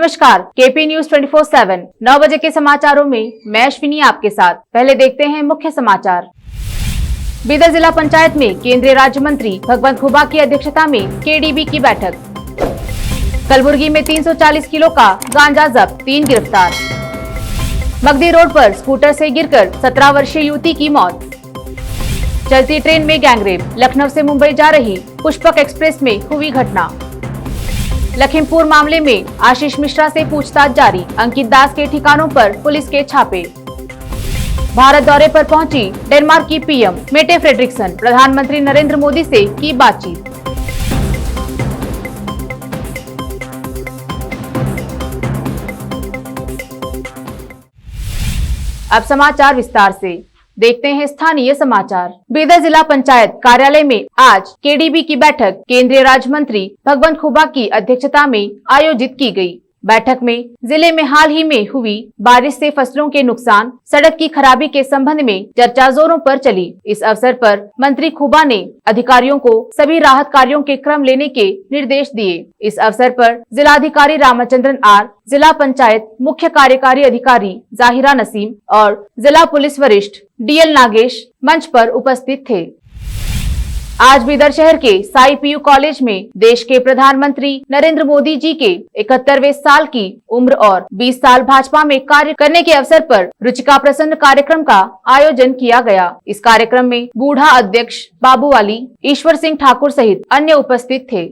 नमस्कार, KP news 24/7 9 बजे के समाचारों में मैं अश्विनी आपके साथ। पहले देखते हैं मुख्य समाचार। बीदर जिला पंचायत में केंद्रीय राज्य मंत्री भगवंत खुबा की अध्यक्षता में केडीबी की बैठक। कलबुर्गी में 340 किलो का गांजा जब्त, 3 गिरफ्तार। मगदी रोड पर स्कूटर से गिरकर 17 वर्षीय युवती की मौत। चलती ट्रेन में गैंगरेप, लखनऊ से मुंबई जा रही पुष्पक एक्सप्रेस में हुई घटना। लखीमपुर मामले में आशीष मिश्रा से पूछताछ जारी, अंकित दास के ठिकानों पर पुलिस के छापे। भारत दौरे पर पहुंची डेनमार्क की पीएम मेटे फ्रेडरिक्सन, प्रधानमंत्री नरेंद्र मोदी से की बातचीत। अब समाचार विस्तार से। देखते हैं स्थानीय समाचार। बीदर जिला पंचायत कार्यालय में आज केडीबी की बैठक केंद्रीय राज्य मंत्री भगवंत खुबा की अध्यक्षता में आयोजित की गई। बैठक में जिले में हाल ही में हुई बारिश से फसलों के नुकसान, सड़क की खराबी के संबंध में चर्चा जोरों पर चली। इस अवसर पर मंत्री खुबा ने अधिकारियों को सभी राहत कार्यों के क्रम लेने के निर्देश दिए। इस अवसर पर जिलाधिकारी रामचंद्रन आर, जिला पंचायत मुख्य कार्यकारी अधिकारी जाहिरा नसीम और जिला पुलिस वरिष्ठ डीएल नागेश मंच पर उपस्थित थे। आज बीदर शहर के साई पीयू कॉलेज में देश के प्रधानमंत्री नरेंद्र मोदी जी के 71वें साल की उम्र और 20 साल भाजपा में कार्य करने के अवसर पर रुचिका प्रसन्न कार्यक्रम का आयोजन किया गया। इस कार्यक्रम में बूढ़ा अध्यक्ष बाबूवाली, ईश्वर सिंह ठाकुर सहित अन्य उपस्थित थे।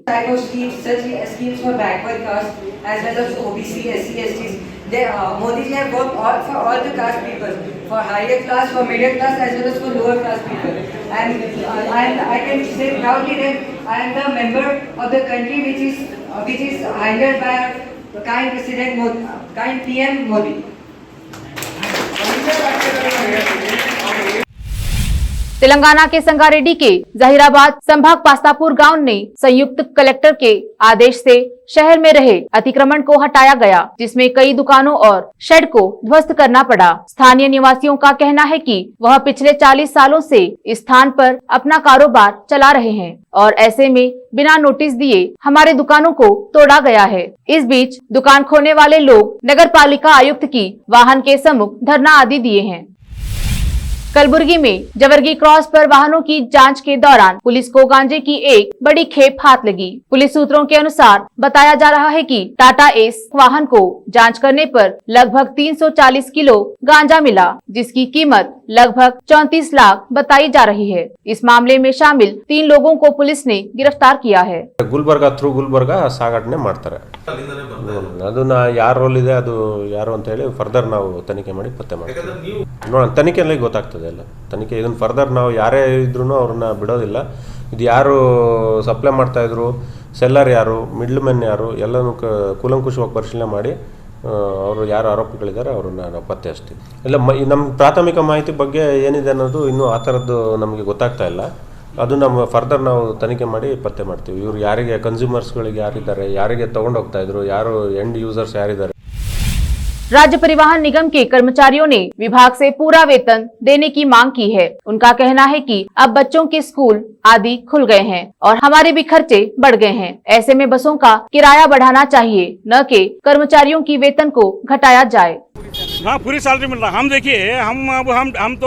Modi ji have worked for all the caste people, for higher class, for middle class, as well as for lower class people. And I can say proudly that I am the member of the country which is handled by our kind President Modi, kind PM Modi. Telangana के संगारेड्डी के जहीराबाद संभाग पास्तापुर गांव ने संयुक्त collector के आदेश से शहर में रहे अतिक्रमण को हटाया गया, जिसमें कई दुकानों और शेड को ध्वस्त करना पड़ा। स्थानीय निवासियों का कहना है कि वह पिछले 40 सालों से इस स्थान पर अपना कारोबार चला रहे हैं और ऐसे में बिना नोटिस दिए हमारे दुकानों को तोड़ा गया है। इस बीच दुकान खोलने वाले लोग नगर पालिका आयुक्त की वाहन के सम्मुख धरना आदि दिए हैं। कलबुर्गी में जवर्गी क्रॉस पर वाहनों की जांच के दौरान पुलिस को गांजे की एक बड़ी खेप हाथ लगी। पुलिस सूत्रों के अनुसार बताया जा रहा है कि टाटा एस वाहन को जांच करने पर लगभग 340 किलो गांजा मिला, जिसकी कीमत लगभग 34 लाख बताई जा रही है। इस मामले में शामिल 3 लोगों को पुलिस ने गिरफ्तार किया है। ಗುಲ್ಬರ್ಗ ಥ್ರೂ ಗುಲ್ಬರ್ಗ ಸಾಗಾಟನೆ ಮಾಡ್ತಾರೆ। ಅದನ್ನ ಯಾರ ರೋಲ್ ಇದೆ, ಅದು ಯಾರು ಅಂತ ಹೇಳಿ ಫರ್ದರ್ ನಾವು ತನಿಖೆ ಮಾಡಿ ಪತ್ತೆ ಮಾಡ್ತೀವಿ। ನೋಡೋಣ, ತನಿಖೆಯಲ್ಲಿ ಗೊತ್ತಾಗ್ತದೆ ಎಲ್ಲ ತನಿಖೆ। ಇದನ್ನ ಫರ್ದರ್ ನಾವು ಯಾರೇ ಇದ್ರೂ ಅವ್ರನ್ನ ಬಿಡೋದಿಲ್ಲ। ಇದು ಯಾರು ಸಪ್ಲೈ ಮಾಡ್ತಾ ಇದ್ರು, ಸೆಲ್ಲರ್ ಯಾರು, ಮಿಡ್ಲ್ ಮೆನ್ ಯಾರು, ಎಲ್ಲನೂ ಕೂಲಂಕುಷವಾಗಿ ಪರಿಶೀಲನೆ ಮಾಡಿ ಅವರು ಯಾರು ಆರೋಪಿಗಳಿದ್ದಾರೆ ಅವ್ರನ್ನ ನಾವು ಪತ್ತೆ ಹಚ್ತೀವಿ। ಇಲ್ಲ ನಮ್ಮ ಪ್ರಾಥಮಿಕ ಮಾಹಿತಿ ಬಗ್ಗೆ ಏನಿದೆ ಅನ್ನೋದು ಇನ್ನೂ ಆ ಥರದ್ದು ನಮಗೆ ಗೊತ್ತಾಗ್ತಾ ಇಲ್ಲ। ಅದು ನಮ್ಮ ಫರ್ದರ್ ನಾವು ತನಿಖೆ ಮಾಡಿ ಪತ್ತೆ ಮಾಡ್ತೀವಿ। ಇವರು ಯಾರಿಗೆ ಕನ್ಸ್ಯೂಮರ್ಸ್ಗಳಿಗೆ ಯಾರಿದ್ದಾರೆ, ಯಾರಿಗೆ ತಗೊಂಡು ಹೋಗ್ತಾ ಇದ್ರು, ಯಾರು ಎಂಡ್ ಯೂಸರ್ಸ್ ಯಾರಿದ್ದಾರೆ। राज्य परिवहन निगम के कर्मचारियों ने विभाग से पूरा वेतन देने की मांग की है। उनका कहना है कि अब बच्चों के स्कूल आदि खुल गए हैं और हमारे भी खर्चे बढ़ गए हैं। ऐसे में बसों का किराया बढ़ाना चाहिए, न कि कर्मचारियों की वेतन को घटाया जाए। हाँ, पूरी सैलरी मिल रहा। हम देखिए, हम तो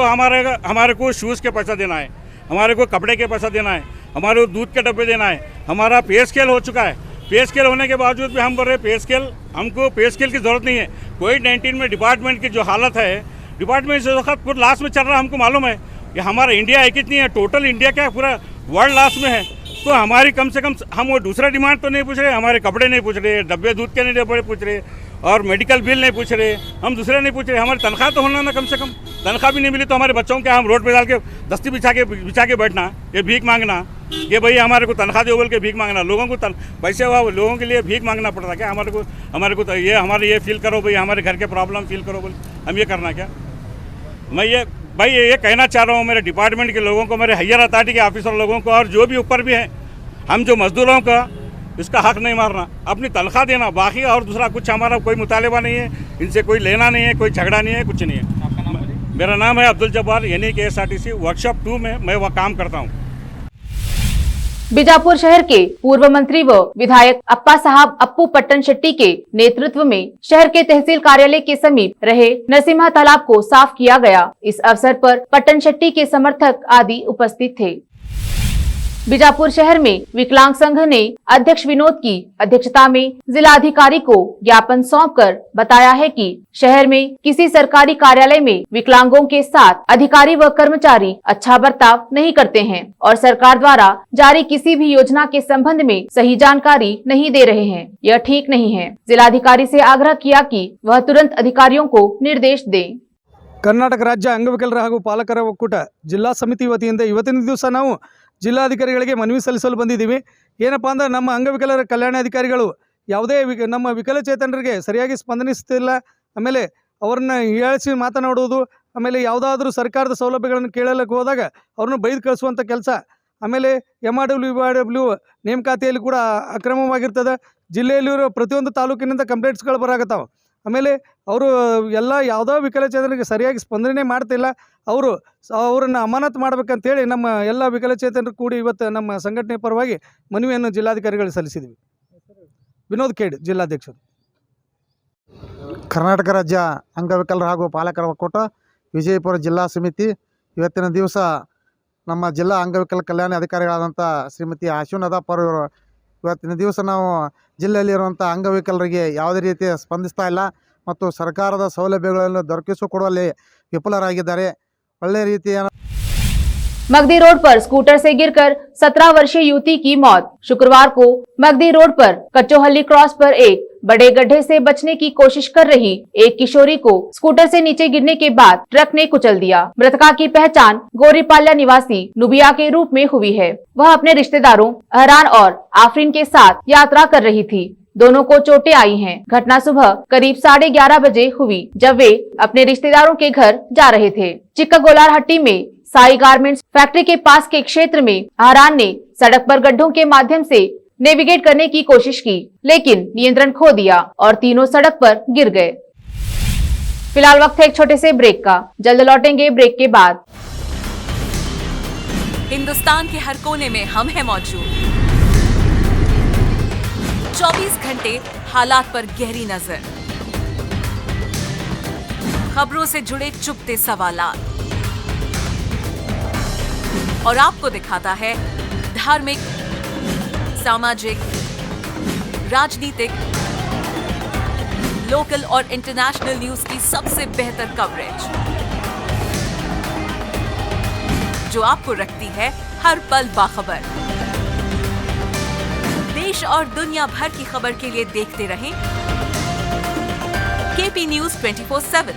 हमारे को शूज के पैसा देना है, हमारे को कपड़े के पैसा देना है, हमारे को दूध के डब्बे देना है, हमारा पे स्केल हो चुका है। पे स्केल होने के बावजूद भी हम बोल रहे पे स्केल, हमको पे स्केल की जरूरत नहीं है। कोविड-19 में डिपार्टमेंट की जो हालत है, डिपार्टमेंट से वक्त पूरा लास्ट में चल रहा है। हमको मालूम है कि हमारा इंडिया एक इतनी है, टोटल इंडिया क्या है, पूरा वर्ल्ड लास्ट में है। तो हमारी कम से कम हम वो दूसरा डिमांड तो नहीं पूछ रहे, हमारे कपड़े नहीं पूछ रहे, डब्बे दूध के नहीं पूछ रहे और मेडिकल बिल नहीं पूछ रहे, हम दूसरे नहीं पूछ रहे। हमारी तनख्वाह तो होना ना, कम से कम तनख्वाह भी नहीं मिली तो हमारे बच्चों के हम रोड पे डाल के दस्ती बिछा के बैठना, ये भीख मांगना, ये भाई हमारे को तनख्वाह दो बोल के भीख मांगना। लोगों को पैसे हुआ, लोगों के लिए भीख मांगना पड़ता क्या? हमारे को तो ये हमारे ये फील करो भाई, हमारे घर के प्रॉब्लम फील करो बोल, हम ये करना क्या? मैं ये कहना चाह रहा हूँ मेरे डिपार्टमेंट के लोगों को, मेरे हायर अथॉरिटी के ऑफिसर लोगों को और जो भी ऊपर भी हैं, हम जो मजदूरों का इसका हक नहीं मारना, अपनी तनख्वाह देना, बाकी और दूसरा कुछ हमारा कोई मुतालिबा नहीं है, इनसे कोई लेना नहीं है, कोई झगड़ा नहीं है, कुछ नहीं है। मेरा नाम है अब्दुल जब्बार, यानी कि SRTC वर्कशॉप 2 में मैं वह काम करता हूँ। बीजापुर शहर के पूर्व मंत्री व विधायक अप्पा साहब अप्पू पट्टन शेट्टी के नेतृत्व में शहर के तहसील कार्यालय के समीप रहे नरसिम्हा तालाब को साफ किया गया। इस अवसर पर पट्टन शेट्टी के समर्थक आदि उपस्थित थे। बीजापुर शहर में विकलांग संघ ने अध्यक्ष विनोद की अध्यक्षता में जिलाधिकारी को ज्ञापन सौंपकर बताया है कि शहर में किसी सरकारी कार्यालय में विकलांगों के साथ अधिकारी व कर्मचारी अच्छा बर्ताव नहीं करते हैं और सरकार द्वारा जारी किसी भी योजना के संबंध में सही जानकारी नहीं दे रहे हैं। यह ठीक नहीं है। जिलाधिकारी से आग्रह किया कि वह तुरंत अधिकारियों को निर्देश दें। ಕರ್ನಾಟಕ ರಾಜ್ಯ ಅಂಗವಿಕಲರ ಹಾಗೂ ಪಾಲಕರ ಒಕ್ಕೂಟ ಜಿಲ್ಲಾ ಸಮಿತಿ ವತಿಯಿಂದ ಇವತ್ತಿನ ದಿವಸ ನಾವು ಜಿಲ್ಲಾಧಿಕಾರಿಗಳಿಗೆ ಮನವಿ ಸಲ್ಲಿಸಲು ಬಂದಿದ್ದೀವಿ। ಏನಪ್ಪ ಅಂದ್ರೆ ನಮ್ಮ ಅಂಗವಿಕಲರ ಕಲ್ಯಾಣಾಧಿಕಾರಿಗಳು ಯಾವುದೇ ನಮ್ಮ ವಿಕಲಚೇತನರಿಗೆ ಸರಿಯಾಗಿ ಸ್ಪಂದನಿಸುತ್ತಿಲ್ಲ, ಆಮೇಲೆ ಅವ್ರನ್ನ ಹೀಯಾಳಿಸಿ ಮಾತನಾಡುವುದು, ಆಮೇಲೆ ಯಾವುದಾದ್ರೂ ಸರ್ಕಾರದ ಸೌಲಭ್ಯಗಳನ್ನು ಕೇಳಲಿಕ್ಕೆ ಹೋದಾಗ ಅವ್ರನ್ನ ಬೈದು ಕಳಿಸುವಂಥ ಕೆಲಸ, ಆಮೇಲೆ MRW ನೇಮಕಾತಿಯಲ್ಲಿ ಕೂಡ ಅಕ್ರಮವಾಗಿರ್ತದೆ। ಜಿಲ್ಲೆಯಲ್ಲಿರೋ ಪ್ರತಿಯೊಂದು ತಾಲೂಕಿನಿಂದ ಕಂಪ್ಲೇಂಟ್ಸ್ಗಳು ಬರಾಕತ್ತಾವ। ಆಮೇಲೆ ಅವರು ಎಲ್ಲ ಯಾವುದೋ ವಿಕಲಚೇತನರಿಗೆ ಸರಿಯಾಗಿ ಸ್ಪಂದನೆ ಮಾಡ್ತಿಲ್ಲ, ಅವರನ್ನು ಅಮಾನತು ಮಾಡಬೇಕಂತೇಳಿ ನಮ್ಮ ಎಲ್ಲ ವಿಕಲಚೇತನರು ಕೂಡಿ ಇವತ್ತು ನಮ್ಮ ಸಂಘಟನೆ ಪರವಾಗಿ ಮನವಿಯನ್ನು ಜಿಲ್ಲಾಧಿಕಾರಿಗಳಿಗೆ ಸಲ್ಲಿಸಿದ್ವಿ। ವಿನೋದ್ ಖೇಡ್ ಜಿಲ್ಲಾಧ್ಯಕ್ಷರು। ಕರ್ನಾಟಕ ರಾಜ್ಯ ಅಂಗವಿಕಲರ ಹಾಗೂ ಪಾಲಕರ ಒಕ್ಕೂಟ ವಿಜಯಪುರ ಜಿಲ್ಲಾ ಸಮಿತಿ ಇವತ್ತಿನ ದಿವಸ ನಮ್ಮ ಜಿಲ್ಲಾ ಅಂಗವಿಕಲ ಕಲ್ಯಾಣ ಅಧಿಕಾರಿಗಳಾದಂಥ ಶ್ರೀಮತಿ ಅಶ್ವಿನದಪ್ಪ ಅವರು ಇವತ್ತಿನ ದಿವಸ ನಾವು ಜಿಲ್ಲೆಯಲ್ಲಿರುವಂಥ ಅಂಗವಿಕಲರಿಗೆ ಯಾವುದೇ ರೀತಿ ಸ್ಪಂದಿಸ್ತಾ ಇಲ್ಲ ಮತ್ತು ಸರ್ಕಾರದ ಸೌಲಭ್ಯಗಳನ್ನು ದೊರಕಿಸಿಕೊಡುವಲ್ಲಿ ವಿಫಲರಾಗಿದ್ದಾರೆ। ಒಳ್ಳೆಯ ರೀತಿಯ मगधी रोड पर स्कूटर से गिरकर 17 वर्षीय युवती की मौत। शुक्रवार को मगधी रोड पर कच्चोहल्ली क्रॉस पर एक बड़े गड्ढे से बचने की कोशिश कर रही एक किशोरी को स्कूटर से नीचे गिरने के बाद ट्रक ने कुचल दिया। मृतका की पहचान गोरीपाल्या निवासी नुबिया के रूप में हुई है। वह अपने रिश्तेदारों अहरान और आफरीन के साथ यात्रा कर रही थी। दोनों को चोटें आई हैं। घटना सुबह करीब 11:30 बजे हुई जब वे अपने रिश्तेदारों के घर जा रहे थे। चिक्कागोलारहट्टी में साई गारमेंट्स फैक्ट्री के पास के क्षेत्र में अहरान ने सड़क पर गड्ढों के माध्यम से नेविगेट करने की कोशिश की, लेकिन नियंत्रण खो दिया और तीनों सड़क पर गिर गए। फिलहाल वक्त है एक छोटे से ब्रेक का, जल्द लौटेंगे ब्रेक के बाद। हिंदुस्तान के हर कोने में हम हैं मौजूद। 24 घंटे हालात पर गहरी नजर, खबरों से जुड़े चुपते सवालात और आपको दिखाता है धार्मिक, सामाजिक, राजनीतिक, लोकल और इंटरनेशनल न्यूज की सबसे बेहतर कवरेज जो आपको रखती है हर पल बाखबर। देश और दुनिया भर की खबर के लिए देखते रहें केपी न्यूज 24/7।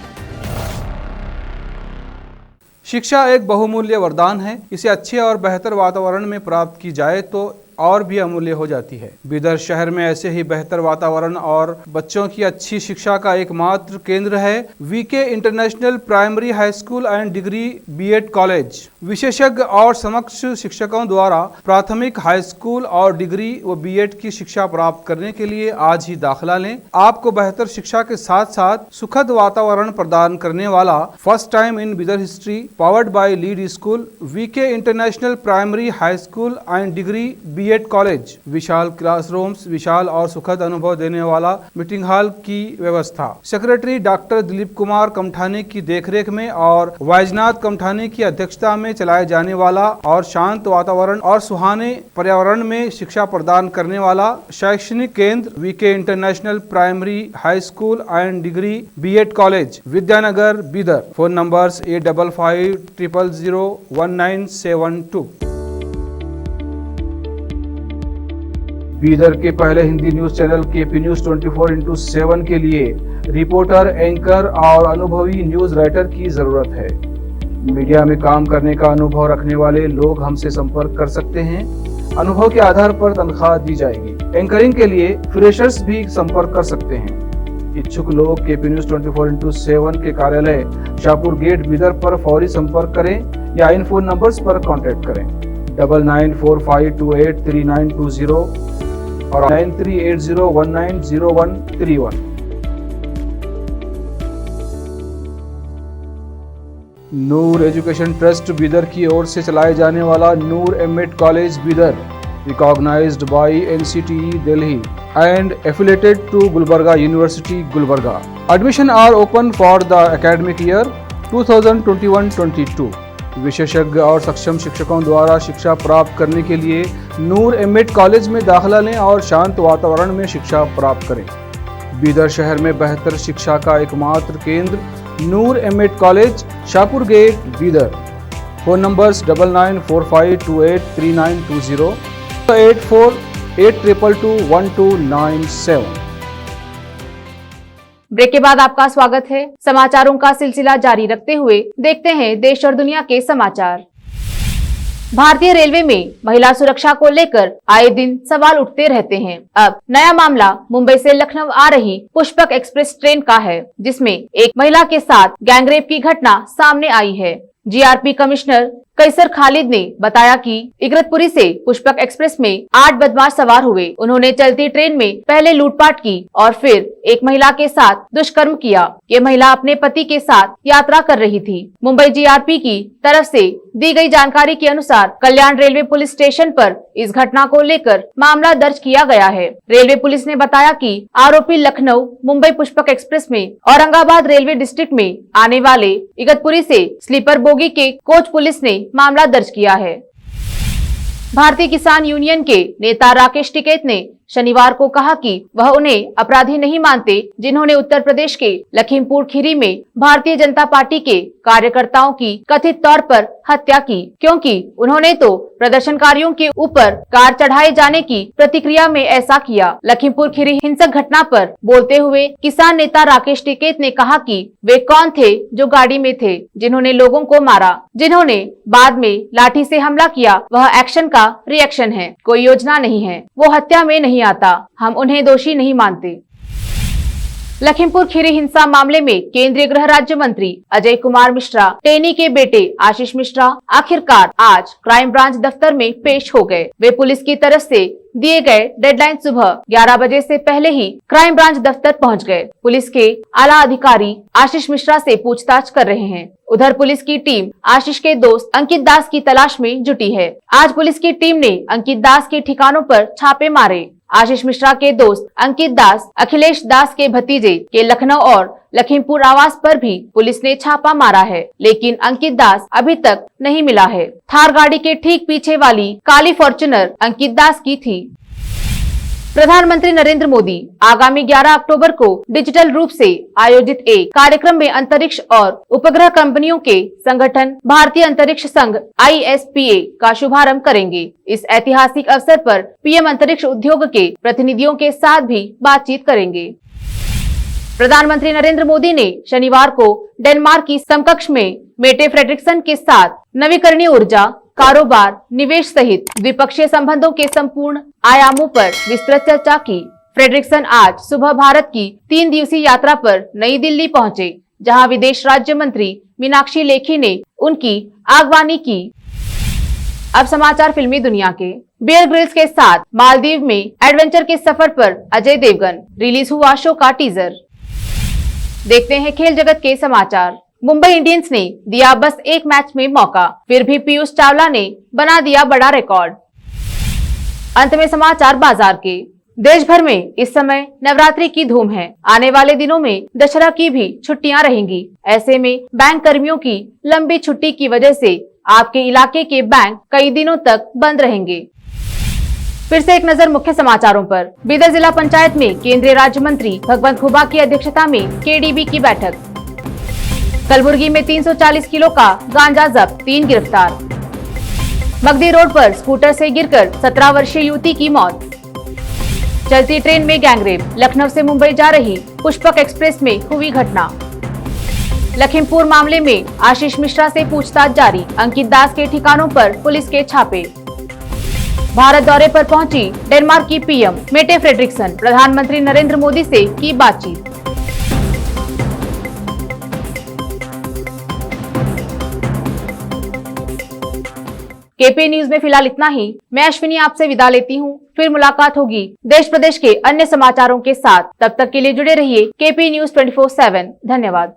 शिक्षा एक बहुमूल्य वरदान है। इसे अच्छे और बेहतर वातावरण में प्राप्त की जाए तो और भी अमूल्य हो जाती है। बीदर शहर में ऐसे ही बेहतर वातावरण और बच्चों की अच्छी शिक्षा का एकमात्र केंद्र है VK international primary high school and degree BEd college. विशेषज्ञ और समक्ष शिक्षकों द्वारा प्राथमिक, हाई स्कूल और डिग्री व बीएड की शिक्षा प्राप्त करने के लिए आज ही दाखिला लें। आपको बेहतर शिक्षा के साथ साथ सुखद वातावरण प्रदान करने वाला first time in Bidar history powered by LEAD school VK international primary high school and degree BEd college. विशाल क्लासरूम्स, विशाल और सुखद अनुभव देने वाला मीटिंग हॉल की व्यवस्था। सेक्रेटरी डॉक्टर दिलीप कुमार कमठाने की देखरेख में और वैजनाथ कमठाने की अध्यक्षता में चलाए जाने वाला और शांत वातावरण और सुहाने पर्यावरण में शिक्षा प्रदान करने वाला शैक्षणिक केंद्र VK international primary high school and degree BEd college, Vidyanagar, Bidar. Phone numbers 8550019712। Bidar के पहले Hindi news channel KP news 24/7 के लिए रिपोर्टर, एंकर और अनुभवी न्यूज राइटर की जरूरत है। मीडिया में काम करने का अनुभव रखने वाले लोग हमसे संपर्क कर सकते हैं। अनुभव के आधार पर तनख्वाह दी जाएगी। एंकरिंग के लिए फ्रेशर्स भी संपर्क कर सकते हैं। इच्छुक लोग केपी न्यूज 24/7 के कार्यालय शाहपुर गेट बीदर पर फौरी संपर्क करें या इन फोन नंबर्स पर कांटेक्ट करें 9945283920 और 9380190131। नूर एजुकेशन ट्रस्ट बीदर की ओर से चलाए जाने वाला Noor MEd college Bidar recognized by NCTE Delhi and affiliated to Gulbarga University, Gulbarga. Admission are open for the academic year 2021-22. विशेषज्ञ और सक्षम शिक्षकों द्वारा शिक्षा प्राप्त करने के लिए नूर एमएड कॉलेज में दाखिला लें और शांत वातावरण में शिक्षा प्राप्त करें। बीदर शहर में बेहतर शिक्षा का एकमात्र केंद्र Noor MEd college, Shahpur gate, Bidar. Phone numbers 9945283920, 8482221297। Break के बाद आपका स्वागत है। समाचारों का सिलसिला जारी रखते हुए देखते हैं देश और दुनिया के समाचार। भारतीय रेलवे में महिला सुरक्षा को लेकर आए दिन सवाल उठते रहते हैं। अब नया मामला मुंबई से लखनऊ आ रही पुष्पक एक्सप्रेस ट्रेन का है, जिसमें एक महिला के साथ गैंगरेप की घटना सामने आई है। जीआरपी कमिश्नर कैसर खालिद ने बताया कि इगतपुरी से पुष्पक एक्सप्रेस में 8 बदमाश सवार हुए। उन्होंने चलती ट्रेन में पहले लूटपाट की और फिर एक महिला के साथ दुष्कर्म किया। ये महिला अपने पति के साथ यात्रा कर रही थी। मुंबई जीआरपी की तरफ से दी गई जानकारी के अनुसार कल्याण रेलवे पुलिस स्टेशन पर इस घटना को लेकर मामला दर्ज किया गया है। रेलवे पुलिस ने बताया कि आरोपी लखनऊ मुंबई पुष्पक एक्सप्रेस में औरंगाबाद रेलवे डिस्ट्रिक्ट में आने वाले इगतपुरी से स्लीपर बोगी के कोच पुलिस ने मामला दर्ज किया है। भारतीय किसान यूनियन के नेता राकेश टिकैत ने शनिवार को कहा कि वह उन्हें अपराधी नहीं मानते जिन्होंने उत्तर प्रदेश के लखीमपुर खीरी में भारतीय जनता पार्टी के कार्यकर्ताओं की कथित तौर पर हत्या की, क्योंकि उन्होंने तो प्रदर्शनकारियों के ऊपर कार चढ़ाए जाने की प्रतिक्रिया में ऐसा किया। लखीमपुर खीरी हिंसक घटना पर बोलते हुए किसान नेता राकेश टिकैत ने कहा कि वे कौन थे जो गाड़ी में थे, जिन्होंने लोगों को मारा, जिन्होंने बाद में लाठी से हमला किया, वह एक्शन का रिएक्शन है, कोई योजना नहीं है, वो हत्या में नहीं आता, हम उन्हें दोषी नहीं मानते। लखीमपुर खीरी हिंसा मामले में केंद्रीय गृह राज्य मंत्री अजय कुमार मिश्रा टेनी के बेटे आशीष मिश्रा आखिरकार आज क्राइम ब्रांच दफ्तर में पेश हो गए। वे पुलिस की तरफ से दिए गए डेडलाइन सुबह 11 बजे से पहले ही क्राइम ब्रांच दफ्तर पहुंच गए। पुलिस के आला अधिकारी आशीष मिश्रा से पूछताछ कर रहे हैं। उधर पुलिस की टीम आशीष के दोस्त अंकित दास की तलाश में जुटी है। आज पुलिस की टीम ने अंकित दास के ठिकानों पर छापे मारे। आशीष मिश्रा के दोस्त अंकित दास अखिलेश दास के भतीजे के लखनऊ और लखीमपुर आवास पर भी पुलिस ने छापा मारा है, लेकिन अंकित दास अभी तक नहीं मिला है। थार गाड़ी के ठीक पीछे वाली काली फॉर्च्यूनर अंकित दास की थी। प्रधानमंत्री नरेंद्र मोदी आगामी 11 अक्टूबर को डिजिटल रूप से आयोजित एक कार्यक्रम में अंतरिक्ष और उपग्रह कंपनियों के संगठन भारतीय अंतरिक्ष संघ ISPA का शुभारंभ करेंगे। इस ऐतिहासिक अवसर पर पीएम अंतरिक्ष उद्योग के प्रतिनिधियों के साथ भी बातचीत करेंगे। प्रधानमंत्री नरेंद्र मोदी ने शनिवार को डेनमार्क की समकक्ष में मेटे फ्रेडरिक्सन के साथ नवीकरणीय ऊर्जा, कारोबार, निवेश सहित द्विपक्षीय संबंधों के संपूर्ण आयामों पर विस्तृत चर्चा की। फ्रेडरिक्सन आज सुबह भारत की 3 दिवसीय यात्रा पर नई दिल्ली पहुंचे, जहां विदेश राज्य मंत्री मीनाक्षी लेखी ने उनकी आगवानी की। अब समाचार फिल्मी दुनिया के। बियर ग्रिल्स के साथ मालदीव में एडवेंचर के सफर पर अजय देवगन, रिलीज हुआ शो का टीजर। देखते हैं खेल जगत के समाचार। मुंबई इंडियंस ने दिया बस एक मैच में मौका, फिर भी पीयूष चावला ने बना दिया बड़ा रिकॉर्ड। अंत में समाचार बाजार के। देश भर में इस समय नवरात्रि की धूम है। आने वाले दिनों में दशहरा की भी छुट्टियां रहेंगी। ऐसे में बैंक कर्मियों की लंबी छुट्टी की वजह से आपके इलाके के बैंक कई दिनों तक बंद रहेंगे। फिर से एक नजर मुख्य समाचारों पर। बीदर जिला पंचायत में केंद्रीय राज्य मंत्री भगवंत खुबा की अध्यक्षता में केडीबी की बैठक। कलबुर्गी में 340 किलो का गांजा जब्त, 3 गिरफ्तार। मगदी रोड पर स्कूटर से गिरकर 17 वर्षीय युवती की मौत। चलती ट्रेन में गैंगरेप, लखनऊ से मुंबई जा रही पुष्पक एक्सप्रेस में हुई घटना। लखीमपुर मामले में आशीष मिश्रा से पूछताछ जारी, अंकित दास के ठिकानों पर पुलिस के छापे। भारत दौरे पर पहुंची डेनमार्क की पीएम मेटे फ्रेडरिक्सन, प्रधानमंत्री नरेंद्र मोदी से की बातचीत। केपी न्यूज में फिलहाल इतना ही। मैं अश्विनी आपसे विदा लेती हूँ। फिर मुलाकात होगी देश प्रदेश के अन्य समाचारों के साथ। तब तक के लिए जुड़े रहिए केपी न्यूज 24/7। धन्यवाद।